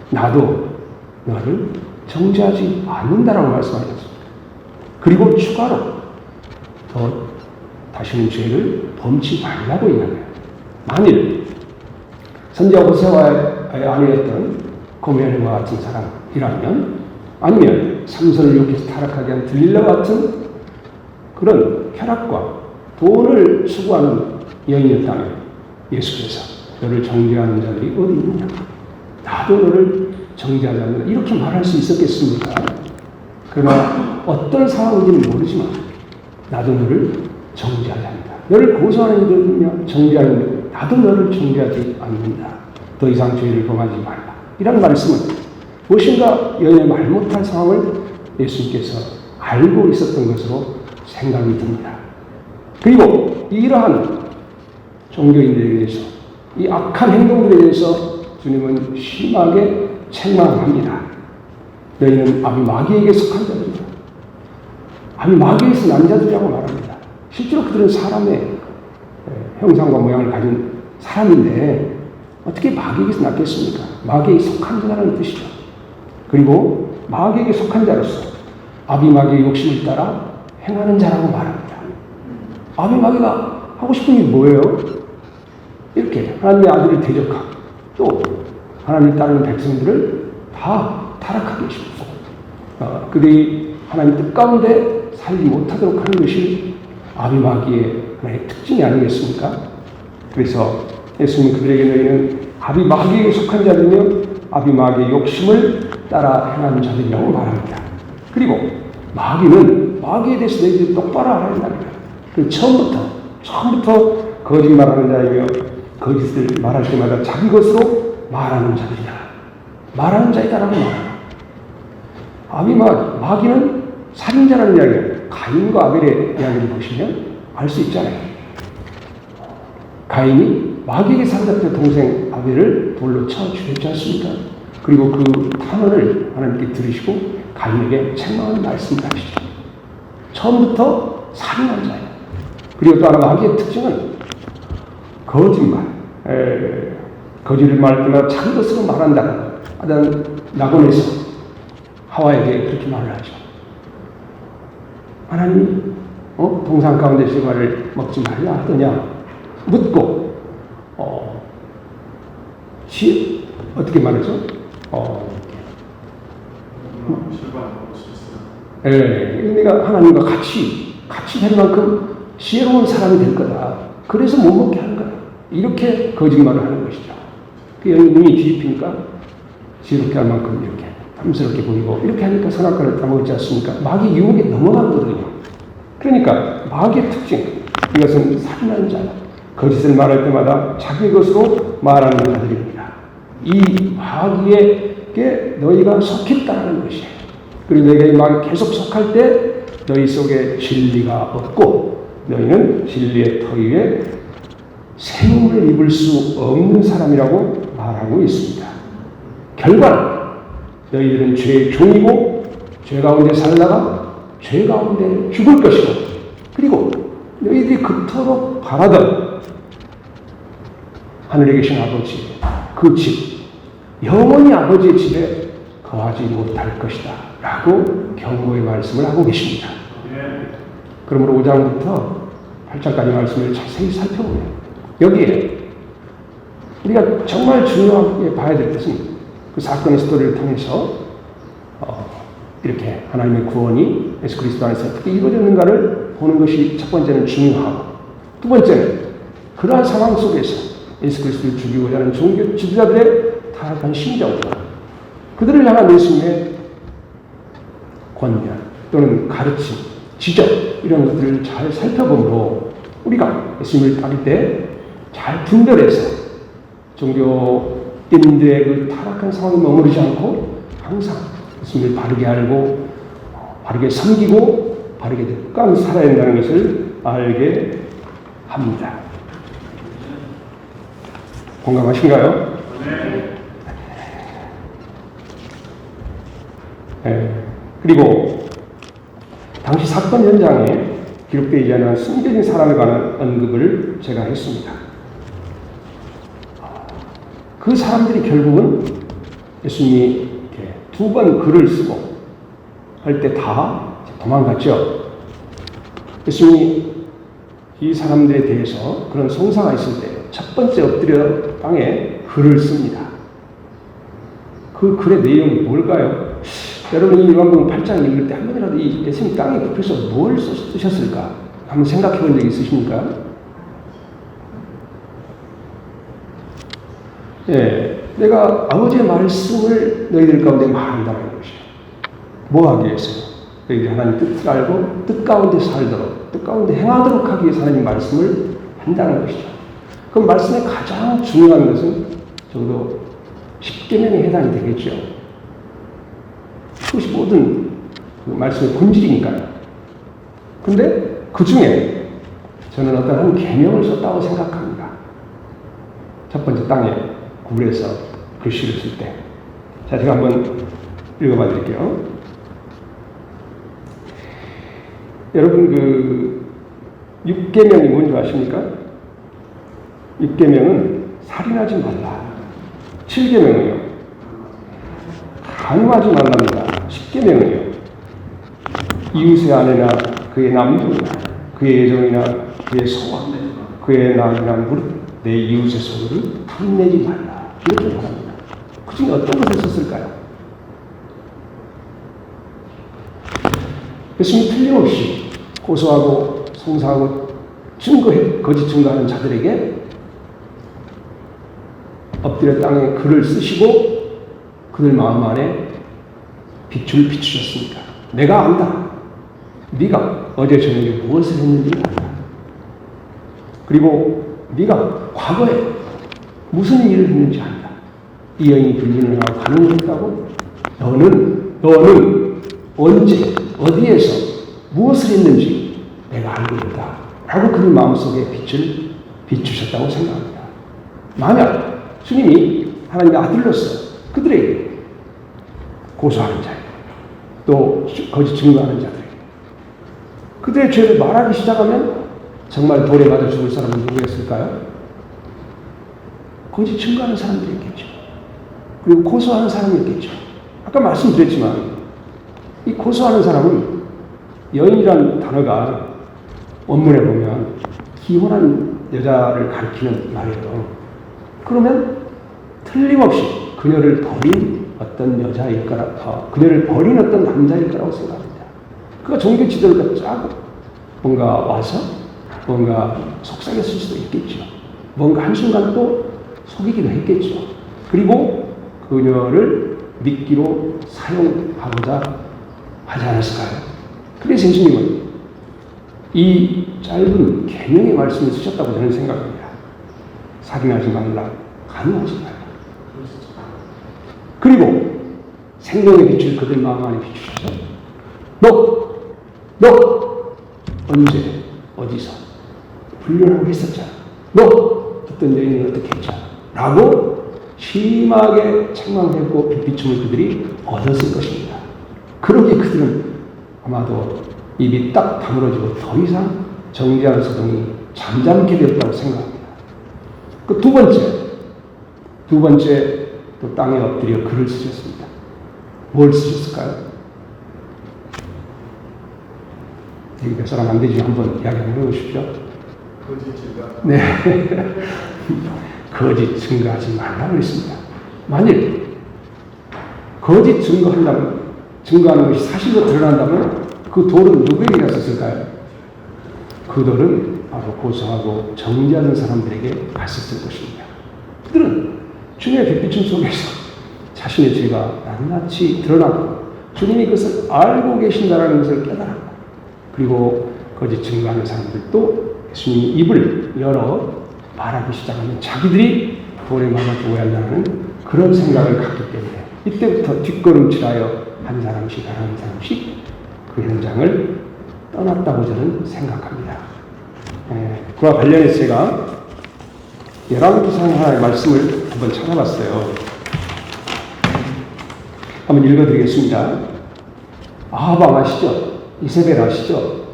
나도 너를 정죄하지 않는다라고 말씀하셨습니다. 그리고 추가로 더 다시는 죄를 범치 말라고 이야기해요. 만일 선지자 호세아의 아내였던 고멜과 같은 사람이라면 아니면 삼손을 욕해서 타락하게 한 들릴라와 같은 그런 쾌락과 돈을 추구하는 여인이었다면 예수께서 너를 정죄하는 자들이 어디 있느냐? 나도 너를 정죄하지 않는다. 이렇게 말할 수 있었겠습니까? 그러나 어떤 상황인지는 모르지만 나도 너를 정죄하지 않는다. 너를 고소하는 이들은요, 정죄하는 나도 너를 정죄하지 않는다. 더 이상 죄를 범하지 말라. 이런 말씀은 무엇인가 여인의 말 못할 상황을 예수님께서 알고 있었던 것으로 생각이 듭니다. 그리고 이러한 종교인들에 대해서 이 악한 행동들에 대해서 주님은 심하게 책망합니다. 너희는 아비 마귀에게 속한 자들이다. 아비 마귀에서 난 자들이라고 말합니다. 실제로 그들은 사람의 형상과 모양을 가진 사람인데 어떻게 마귀에게서 났겠습니까? 마귀에게 속한 자라는 뜻이죠. 그리고 마귀에게 속한 자로서 아비 마귀의 욕심을 따라 행하는 자라고 말합니다. 아비 마귀가 하고 싶은 일이 뭐예요? 이렇게 하나님의 아들을 대적하고 또 하나님을 따르는 백성들을 다 타락하게 싶고 그들이 하나님 뜻 가운데 살지 못하도록 하는 것이 아비 마귀의 하나의 특징이 아니겠습니까? 그래서 예수님은 그들에게 너희는 아비 마귀에게 속한 자들이며 아비 마귀의 욕심을 따라 행하는 자들이라고 말합니다. 그리고 마귀는 마귀에 대해서 너희들이 똑바로 알아야 한답니다. 처음부터 거짓말하는 자이며 거짓을 말할 때마다 자기 것으로 말하는 자들이다. 말하는 자이다라고 말합니다. 아비 마귀는 살인자라는 이야기예요. 가인과 아벨의 이야기를 보시면 알 수 있잖아요. 가인이 마귀에게 사로잡혀 동생 아벨을 돌로 쳐 죽였지 않습니까? 그리고 그 탄원을 하나님께 들으시고 가인에게 책망하는 말씀을 하시죠. 처음부터 살인한 자예요. 그리고 또 하나 마귀의 특징은 거짓말. 거짓을 말할 때마다 자기 것으로 말한다. 아담 낙원에서 하와에게 그렇게 말을 하죠. 하나님이 동산 가운데 실과를 먹지 말라 하더냐 묻고 어떻게 말하죠? 내가 하나님과 같이 될 만큼 지혜로운 사람이 될 거다. 그래서 못 먹게 하는 거다. 이렇게 거짓말을 하는 것이죠. 그 눈이 뒤집히니까 지혜롭게 할 만큼 이렇게 탐스럽게 보이고 이렇게 하니까 선악과를 따먹지 않습니까? 마귀 유혹에 넘어가거든요. 그러니까 마귀의 특징, 이것은 살인하는 자, 거짓을 말할 때마다 자기 것으로 말하는 자들입니다. 이 마귀에게 너희가 속했다는 것이에요. 그리고 너희가 이 마귀 계속 속할 때 너희 속에 진리가 없고 너희는 진리의 터 위에 세움을 입을 수 없는 사람이라고 말하고 있습니다. 결과는 너희들은 죄의 종이고 죄 가운데 살다가 죄 가운데 죽을 것이고 그리고 너희들이 그토록 바라던 하늘에 계신 아버지 그 집 영원히 아버지의 집에 거하지 못할 것이다 라고 경고의 말씀을 하고 계십니다. 그러므로 5장부터 8장까지 말씀을 자세히 살펴보면 여기에 우리가 정말 중요하게 봐야 될 것은 그 사건의 스토리를 통해서 이렇게 하나님의 구원이 예수 그리스도 안에서 어떻게 이루어졌는가를 보는 것이 첫 번째는 중요하고 두 번째는 그러한 상황 속에서 예수 그리스도를 죽이고자 하는 종교 지도자들의 타락한 심정과 그들을 향한 예수님의 권면 또는 가르침, 지적 이런 것들을 잘 살펴보므로 우리가 예수님을 따를 때 잘 분별해서 종교 때문에 그 타락한 상황에 머무르지 않고 항상 예수님을 바르게 알고 바르게 섬기고 바르게 끝까지 살아야 한다는 것을 알게 합니다. 공감하신가요? 네. 그리고 당시 사건 현장에 기록되지 않은 숨겨진 사람에 관한 언급을 제가 했습니다. 그 사람들이 결국은 예수님이 두 번 글을 쓰고 할 때 다 도망갔죠. 예수님이 이 사람들에 대해서 그런 송사가 있을 때 첫 번째 엎드려 땅에 글을 씁니다. 그 글의 내용이 뭘까요? 여러분이 요한복음 8장 읽을 때 한 번이라도 이 예수님 땅에 굽혀서 뭘 쓰셨을까? 한번 생각해 본 적 있으십니까? 예, 내가 아버지의 말씀을 너희들 가운데 말한다는 것이죠. 뭐 하기 위해서요? 너희들이 하나님 뜻을 알고 뜻 가운데 살도록, 뜻 가운데 행하도록 하기 위해서 하나님 말씀을 한다는 것이죠. 그 말씀의 가장 중요한 것은 적어도 십계명에 해당이 되겠죠. 그것이 모든 그 말씀의 본질이니까요. 근데 그 중에 저는 어떤 한 계명을 썼다고 생각합니다. 첫 번째 땅에 굴에서 글씨를 쓸 때. 자, 제가 한번 읽어봐 드릴게요. 여러분, 그 6계명이 뭔지 아십니까? 6계명은 살인하지 말라. 7계명은요, 간음하지 말랍니다. 10계명은요, 이웃의 아내나 그의 남편이나 그의 애정이나 그의 소와 그의 낙이나 무릇 내 이웃의 소유를 탐내지 말라. 이렇게 말합니다. 그 중에 어떤 것을 썼을까요? 예수님이 틀림없이 고소하고 송사하고 거짓 증거하는 자들에게 엎드려 땅에 글을 쓰시고 그들 마음 안에 빛을 비추셨습니다. 내가 안다. 네가 어제 저녁에 무엇을 했는지 안다. 그리고 네가 과거에 무슨 일을 했는지 안다. 이 여인이 불륜을 하고 간음을 했다고? 너는 언제 어디에서 무엇을 했는지 내가 알고 있다. 라고 그들 마음속에 빛을 비추셨다고 생각합니다. 만약 주님이 하나님의 아들로서 그들에게 고소하는 자에게 또 거짓 증거하는 자들에게 그들의 죄를 말하기 시작하면 정말 돌에 맞아 죽을 사람은 누구였을까요? 거짓 증거하는 사람들이겠죠. 그리고 고소하는 사람이겠죠. 아까 말씀드렸지만 이 고소하는 사람은 여인이라는 단어가 원문에 보면 기혼한 여자를 가리키는 말이에요. 그러면 틀림없이 그녀를 버린 어떤 여자일 거라, 그녀를 버린 어떤 남자일 거라고 생각합니다. 그가 종교 지도를 짜고 뭔가 와서 뭔가 속삭였을 수도 있겠죠. 뭔가 한순간 또 속이기도 했겠죠. 그리고 그녀를 미끼로 사용하고자 하지 않았을까요? 그래서 예수님은 이 짧은 계명의 말씀을 쓰셨다고 저는 생각합니다. 살인하지 말라, 간음하지 말라. 그리고 생명의 빛을 그들 마음 안에 비추셔서 너 언제 어디서 불륜하고 했었잖아. 너 어떤 여인은 어떻게 했잖아. 라고 심하게 책망했고 빛비춤을 그들이 얻었을 것입니다. 그러기에 그들은 아마도 입이 딱 다물어지고 더 이상 정죄한 소동이 잠잠게 되었다고 생각합니다. 그 두 번째 또 땅에 엎드려 글을 쓰셨습니다. 뭘 쓰셨을까요? 여기 몇 사람 안 되지만 한번 이야기 한번 해보십시오. 거짓 증거. 네. 거짓 증거하지 말라고 그랬습니다. 만일 거짓 증거하는 것이 사실로 드러난다면 그 돌은 누구에게 갔었을까요? 그 돌은 바로 고소하고 정죄하는 사람들에게 갔었을 것입니다. 그들은 주님의 빛비춤 속에서 자신의 죄가 낱낱이 드러났고 주님이 그것을 알고 계신다는 것을 깨달았고 그리고 거짓 증거하는 사람들도 예수님이 입을 열어 말하기 시작하면 자기들이 돌에 맞아 죽어야 한다는 그런 생각을 갖기 때문에 이때부터 뒷걸음질하여 한 사람씩 그 현장을 떠났다고 저는 생각합니다. 그와 관련해서 제가 열왕기상 하나의 말씀을 한번 찾아봤어요. 한번 읽어드리겠습니다. 아합 왕 아시죠? 이세벨 아시죠?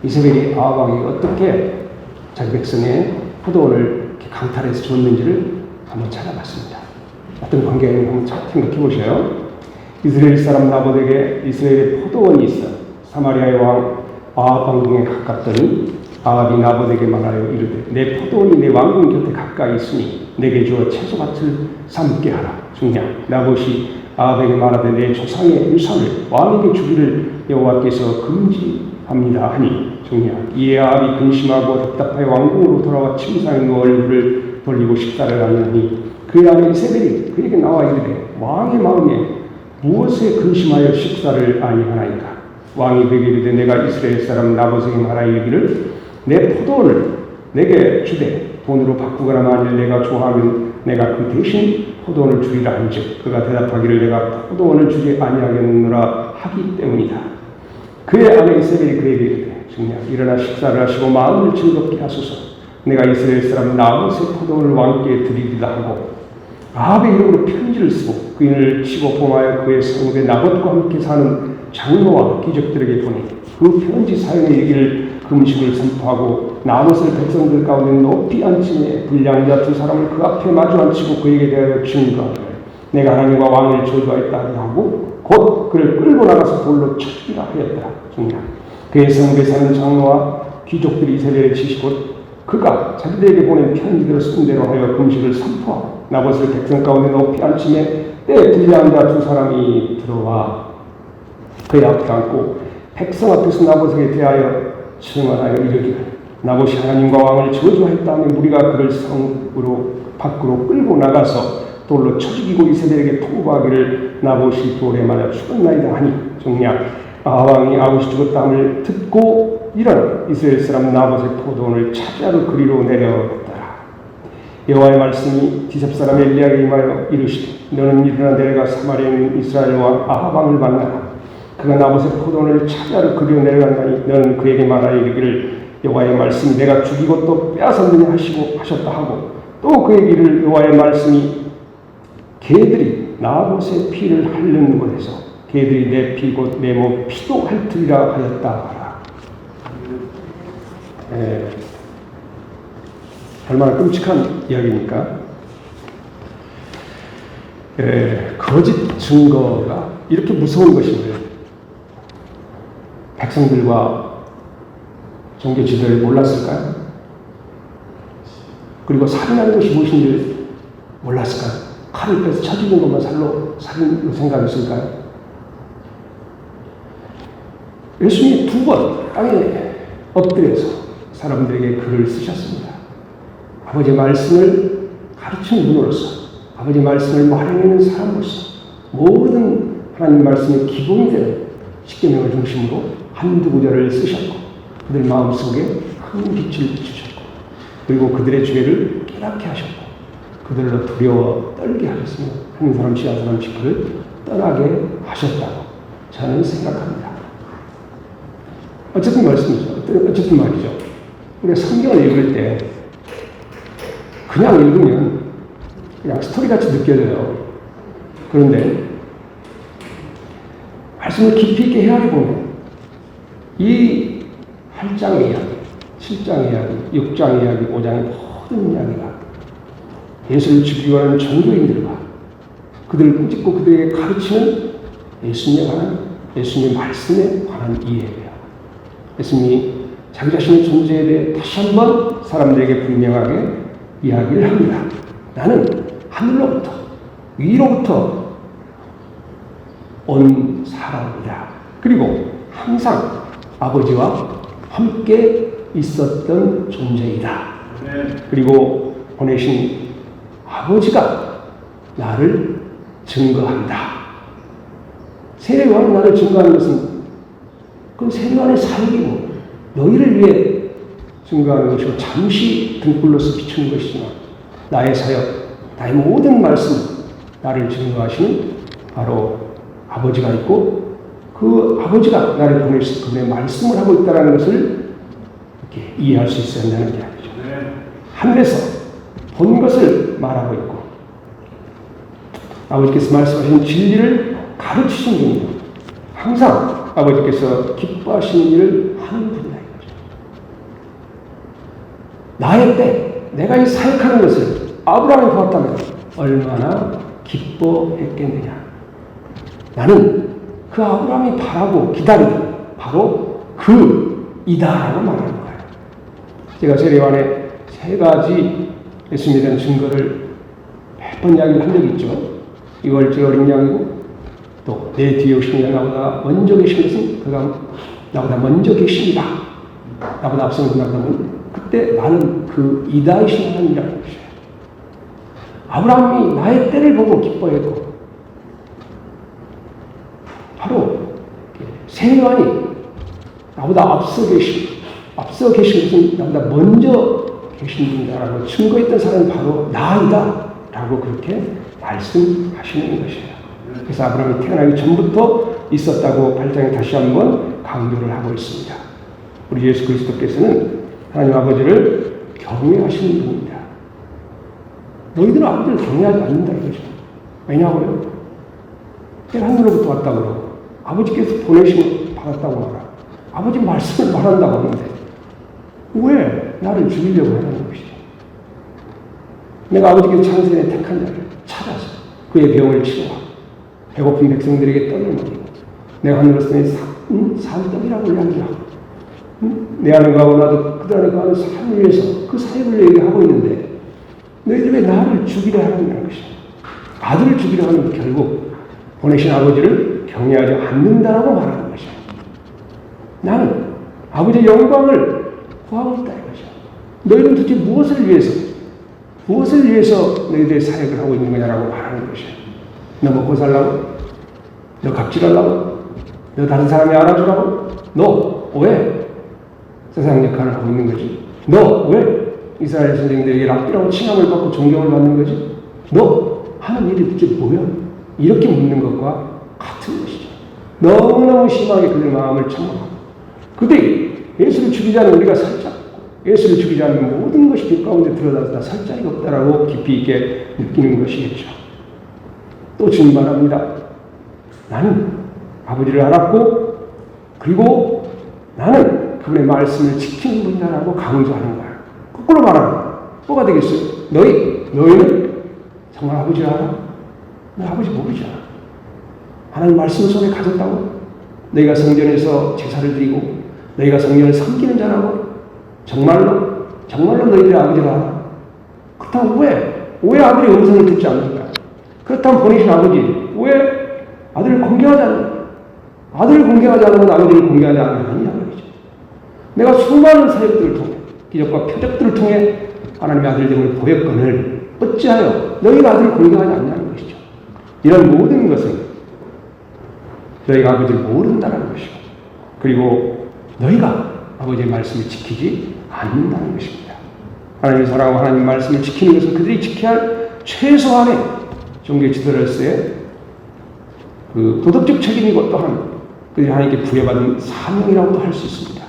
이세벨이 아합 왕이 어떻게 자기 백성의 포도원을 이렇게 강탈해서 줬는지를 한번 찾아봤습니다. 어떤 관계가 한번 생각해 보세요. 이스라엘 사람 나봇에게 이스라엘의 포도원이 있어 사마리아의 왕 아합 왕궁에 가깝더니 아합이 나봇에게 말하여 이르되 내 포도원이 내 왕궁 곁에 가까이 있으니 내게 주어 채소밭을 삼게 하라. 중량 나봇이 아합에게 말하되 내 조상의 유산을 왕에게 주기를 여호와께서 금지합니다 하니 중량 이에 아합이 근심하고 답답하여 왕궁으로 돌아와 침상에 누워 얼굴을 돌리고 식사를 하느니 그의 아내 이세벨이 그에게 나와 이르되 왕의 마음에 무엇에 근심하여 식사를 아니하나이까. 왕이 그에게 이르되 내가 이스라엘 사람 나봇에게 말하여 이르기를 내 포도원을 내게 주되 돈으로 바꾸거나 만일 내가 좋아하면 내가 그 대신 포도원을 주리라 한즉 그가 대답하기를 내가 포도원을 주지 아니하겠노라 하기 때문이다. 그의 아내 이세벨이 그에게 이르되 중량 일어나 식사를 하시고 마음을 즐겁게 하소서. 내가 이스라엘 사람 나봇의 포도원을 왕께 드리리라 하고 아합의 이름으로 편지를 쓰고 그인을 치고 봉하여 그의 성읍에 나봇과 함께 사는 장로와 귀족들에게 보내 그 편지 사연에 이르기를 금식을 선포하고 나봇을 백성들 가운데 높이 앉히며 불량자 두 사람을 그 앞에 마주 앉히고 그에게 대하여 증거하되 내가 하나님과 왕을 저주하였다 하고 곧 그를 끌고 나가서 돌로 쳤기라 하였다. 중량 그의 성읍에 사는 장로와 귀족들이 이스라엘에 지시고 그가 자기들에게 보낸 편지대로 쓴 대로 하여 금식을 선포하고 나봇을 백성 가운데 높이 앉히매 때에 불량자 두 사람이 들어와 그의 앞에 앉고 백성 앞에서 나봇에게 대하여 증언하여 이르기를 나봇이 하나님과 왕을 저주하였다며 무리가 그를 성으로 밖으로 끌고 나가서 돌로 쳐 죽이고 이세벨에게 통보하기를 나봇이 돌에 맞아 죽었나이다 하니 중량 아합 왕이 아봇이 죽었다함을 듣고 일어나 이스라엘 사람 나봇의 포도원을 차지하러 그리로 내려갔더라. 여호와의 말씀이 디셉 사람 엘리야에게 임하여 이르시되 너는 일어나 내려가 사마리아에 있는 이스라엘 왕 아합 왕을 만나라. 그가 나봇의 포도원을 차지하러 그리로 내려간다니 너는 그에게 말하여 이르기를 여호와의 말씀이 내가 죽이고 또 빼앗았느냐 하셨다 하고 또 그에게 이를 여호와의 말씀이 개들이 나봇의 피를 핥는 곳에서 개들이 내 피 곧 내 몸 피도 핥으리라 하였다 하라. 얼마나 끔찍한 이야기입니까? 거짓 증거가 이렇게 무서운 것인데 백성들과 종교 지도를 몰랐을까요? 그리고 살인하는 것이 무엇인지 몰랐을까요? 칼을 빼서 쳐 죽이는 것만 살인으로 생각했을까요? 예수님이 2번 땅에 엎드려서 사람들에게 글을 쓰셨습니다. 아버지 말씀을 가르치는 분으로서 아버지 말씀을 말해내는 사람으로서 모든 하나님 말씀의 기본이 되는 십계명을 중심으로 한두 구절을 쓰셨고 그들 마음속에 큰 빛을 비추셨고 그리고 그들의 죄를 깨닫게 하셨고 그들로 두려워 떨게 하셨으며 한 사람씩 한 사람씩 그를 떠나게 하셨다고 저는 생각합니다. 어쨌든 말씀이죠. 어쨌든 말이죠. 우리가 성경을 읽을 때 그냥 읽으면 그냥 스토리같이 느껴져요. 그런데 말씀을 깊이 있게 헤아려 보면 이 8장의 이야기, 7장의 이야기, 6장의 이야기, 5장의 모든 이야기가 예수를 죽이기 원하는 종교인들과 그들을 꾸짖고 그들에게 가르치는 예수님에 관한 예수님의 말씀에 관한 이해예요. 예수님이 자기 자신의 존재에 대해 다시 한번 사람들에게 분명하게 이야기를 합니다. 나는 하늘로부터 위로부터 온 사람이다. 그리고 항상 아버지와 함께 있었던 존재이다. 그리고 보내신 아버지가 나를 증거한다. 세례요한이 나를 증거하는 것은 그건 세례요한의 사역이고 너희를 위해 증거하는 것이고 잠시 등불로서 비추는 것이지만 나의 사역, 나의 모든 말씀, 나를 증거하시는 바로 아버지가 있고 그 아버지가 나를 보내셔서 그분의 말씀을 하고 있다는 것을 이렇게 이해할 수 있어야 한다는 이야기죠. 하늘에서 본 것을 말하고 있고 아버지께서 말씀하신 진리를 가르치신 분이고 항상 아버지께서 기뻐하시는 일을 하는 분이다 이거죠. 나의 때 내가 이 사역하는 것을 아브라함이 보았다면 얼마나 기뻐했겠느냐. 나는 그 아브라함이 바라고 기다리던 바로 그 이다라고 말하는 거예요. 제가 세례관에 3가지 예수님에 대한 증거를 몇 번 이야기를 한 적이 있죠. 이걸 제 어린 양이고 또 내 뒤에 오신 양 나보다 먼저 계신 것은 그가 나보다 먼저 계십니다. 나보다 앞서는 분이라면 그때 나는 그 이다이신 하나님이라는 것이에요. 아브라함이 나의 때를 보고 기뻐했고 바로 세례관이 나보다 앞서 계신 것은 나보다 먼저 계신 분이다라고 증거했던 사람이 바로 나이다 라고 그렇게 말씀하시는 것이에요. 그래서 아브라함이 태어나기 전부터 있었다고 8장에 다시 한번 강조를 하고 있습니다. 우리 예수 그리스도께서는 하나님 아버지를 경외하시는 분입니다. 너희들은 아버지를 경외하지 않는다는 거죠. 왜냐고요? 내가 하늘로부터 왔다고 그러고 아버지께서 보내심을 받았다고 말하고 아버지 말씀을 말한다고 하는데 왜 나를 죽이려고 하는 것이죠? 내가 아버지께서 창세에 택한 자를 찾아서 그의 병을 치료하고 배고픈 백성들에게 떡을 먹이고 내가 하늘로서의 산떡이라고 이야기하고 내 안에 가고 나도 그들 안에 가는 삶을 위해서 그 사역을 얘기하고 있는데 너희들 왜 나를 죽이려 하느냐는 것이죠. 아들을 죽이려 하는 결국 보내신 아버지를 경외하지 않는다라고 말하는 것이죠. 나는 아버지의 영광을 구하고 있다 이거죠. 너희는 도대체 무엇을 위해서 너희들의 사역을 하고 있는 거냐라고 말하는 것이에요. 너 먹고 살라고? 너 갑질하려고? 너 다른 사람이 알아주라고? 너 왜 세상 역할을 하고 있는 거지? 너 왜 이스라엘 선생들에게 랍비라고 칭함을 받고 존경을 받는 거지? 너 하는 일이 도대체 뭐야? 이렇게 묻는 것과 같은 것이죠. 너무너무 심하게 그들 마음을 청망하고 그들이 예수를 죽이자는 우리가 살짝 예수를 죽이자는 모든 것이 빛 가운데 들어가서 살 자리가 없다라고 깊이 있게 느끼는 것이겠죠. 또 주님 말합니다. 나는 아버지를 알았고 그리고 나는 그분의 말씀을 지키는 분이다라고 강조하는 거야. 거꾸로 말하는 거야. 뭐가 되겠어요? 너희는 정말 아버지를 알아? 너 아버지 모르잖아. 하나님 말씀 속에 가졌다고? 너희가 성전에서 제사를 드리고 너희가 성전을 섬기는 자라고? 정말로 너희들의 아버지를 알아? 그렇다면 왜 아들의 음성을 듣지 않는가? 그렇다면 보내신 아버지 왜 아들을 공경하지 않는가? 아들을 공경하지 않으면 아버지를 공경하지 않느냐 말이죠. 내가 수많은 사역들을 통해 기적과 표적들을 통해 하나님의 아들됨을 보였거늘 어찌하여 너희가 아들을 공경하지 않냐는 것이죠. 이런 모든 것은 너희가 아버지를 모른다는 것이고 그리고 너희가 아버지의 말씀을 지키지 않는다는 것입니다. 하나님의 사랑하고 하나님의 말씀을 지키는 것은 그들이 지켜야 할 최소한의 종교 지도자로서의 그 도덕적 책임이고 또한 그들이 하나님께 부여받은 사명이라고도 할 수 있습니다.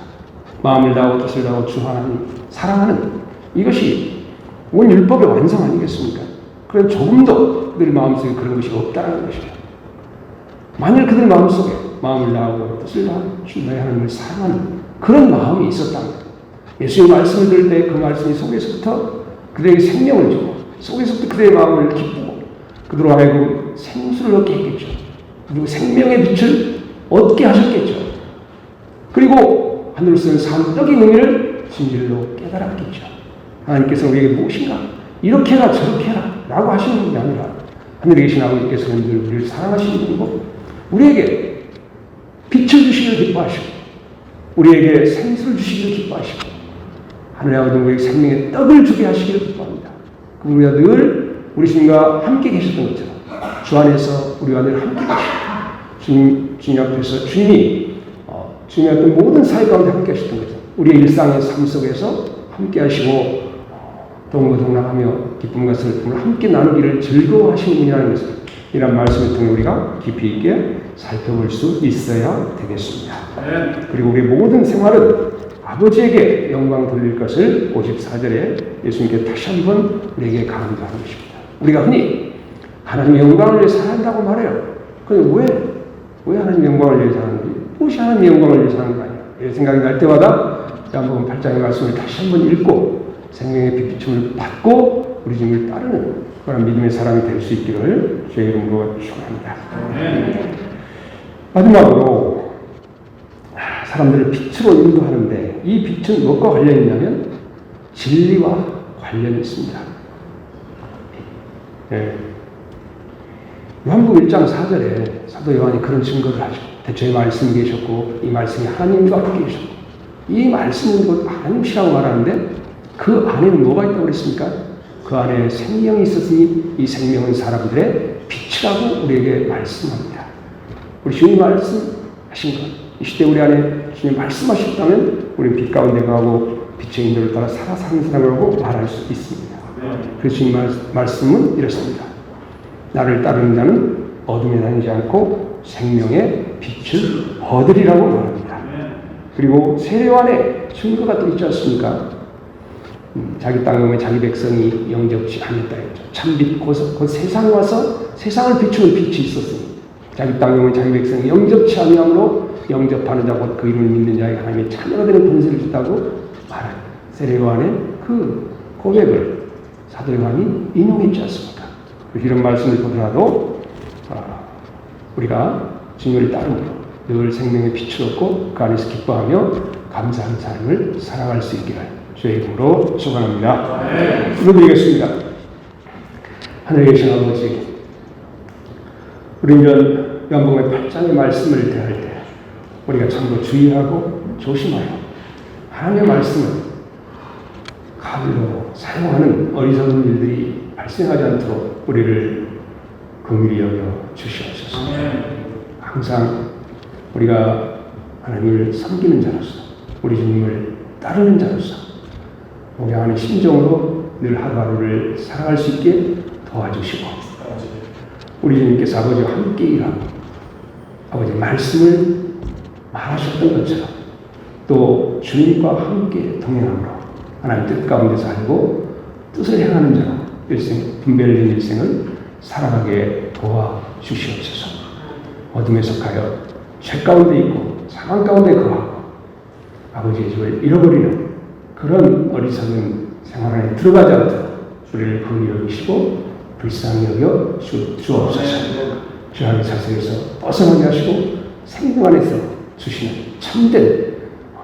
마음을 다하고 뜻을 다하고 주 하나님 사랑하는 이것이 온 율법의 완성 아니겠습니까? 그런 조금도 그들 마음속에 그런 것이 없다는 것이죠. 만일 그들 마음속에 마음을 다하고 뜻을 다하고 주 너희 하나님을 사랑하는 그런 마음이 있었다면 예수의 말씀을 들을 때 그 말씀이 속에서부터 그들에게 생명을 주고 속에서부터 그들의 마음을 기쁘고 그들로 하여금 생수를 얻게 했겠죠. 그리고 생명의 빛을 얻게 하셨겠죠. 그리고 하늘로서는 산떡의 의미를 진실로 깨달았겠죠. 하나님께서 우리에게 무엇인가 이렇게 해라 저렇게 해라 라고 하시는 분이 아니라 하늘에 계신 아버지께서는 늘 우리를 사랑하시는 분이고 우리에게 빛을 주시기를 기뻐하시고 우리에게 생수를 주시기를 기뻐하시고 하늘의 아버지는 우리에게 생명의 떡을 주게 하시기를 기뻐합니다. 우리가 늘 우리 주님과 함께 계셨던 것처럼 주 안에서 우리와 늘 함께 계시고 주님 앞에서 주님이 어떤 모든 사역 가운데 함께 하셨던 것처럼 우리의 일상의 삶 속에서 함께 하시고 동거동락하며 기쁨과 슬픔을 함께 나누기를 즐거워하시는 분이라는 것을 이런 말씀을 통해 우리가 깊이 있게 살펴볼 수 있어야 되겠습니다. 그리고 우리 모든 생활은 아버지에게 영광 돌릴 것을 54절에 예수님께 다시 한번 우리에게 강조하는 것입니다. 우리가 흔히 하나님의 영광을 위해 살아간다고 말해요. 그런데 왜 하나님의 영광을 위해 사는지, 무엇이 하나님의 영광을 위해 사는 거 아니에요? 이런 생각이 날 때마다 요한복음 8장의 말씀을 다시 한번 읽고 생명의 빛비춤을 받고 우리 주님을 따르는 그런 믿음의 사람이 될 수 있기를 주의 이름으로 축원합니다. 마지막으로 사람들을 빛으로 인도하는데 이 빛은 무엇과 관련이 있냐면 진리와 관련이 있습니다. 요한복음 1장 4절에 사도 요한이 그런 증거를 하죠. 대초에 말씀이 계셨고 이 말씀이 하나님과 함께 계셨고 이 말씀은 하나님이라고 말하는데 그 안에는 뭐가 있다고 그랬습니까? 그 안에 생명이 있었으니 이 생명은 사람들의 빛이라고 우리에게 말씀합니다. 우리 주님 말씀하신 것, 이 시대 우리 안에 주님 말씀하셨다면 우리는 빛 가운데 가고 빛의 인도를 따라 살아 사는 사람이라고 말할 수 있습니다. 그래서 주님 말씀은 이렇습니다. 나를 따르는 자는 어둠에 다니지 않고 생명의 빛을 얻으리라고 말합니다. 그리고 세례요한의 증거가 또 있지 않습니까? 자기 땅에 오면 자기 백성이 영접지 않았다 했죠. 참빛 곧 세상 와서 세상을 비추는 빛이 있었으니 자기 땅에 오면 자기 백성이 영접치 아니함으로 영접하는 자고 그 이름을 믿는 자에게 하나님의 자녀가 되는 권세를 줬다고 말한 세례요한의 그 고백을 사도 요한이 인용했지 않습니까? 이런 말씀을 보더라도 우리가 주님을 따르므로 늘 생명의 빛을 얻고 그 안에서 기뻐하며 감사하는 삶을 살아갈 수 있기를 주의 이름으로 축원합니다. 기도드리겠습니다. 하늘에 계신 아버지, 우리는 요한복음 8장의 말씀을 대할 때 우리가 참으로 주의하고 조심하여 하나님의 말씀을 가비로 사용하는 어리석은 일들이 발생하지 않도록 우리를 긍휼히 여겨 주시옵소서. 항상 우리가 하나님을 섬기는 자로서 우리 주님을 따르는 자로서 우리하는 심정으로 늘 하루하루를 살아갈 수 있게 도와주시고 우리 주님께서 아버지와 함께 일하고 아버지 말씀을 말하셨던 것처럼 또 주님과 함께 동행함으로 하나님 뜻 가운데 살고 뜻을 행하는 자로 일생 분별된 일생을 살아가게 도와주시옵소서. 어둠에 속하여 죄 가운데 있고 사망 가운데 거하고 아버지의 집을 잃어버리는 그런 어리석은 생활 안에 들어가지 않도록 우리를 긍휼히 여기시고 불쌍히 여겨 주옵소서. 죄악의 사슬에서 벗어나게 하시고 생명 안에서 주시는 참된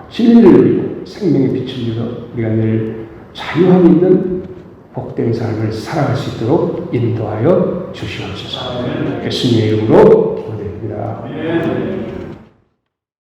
진리를 누리고 생명의 빛을 누려 우리가 늘 자유함 있는 복된 삶을 살아갈 수 있도록 인도하여 주시옵소서. 예수님의 이름으로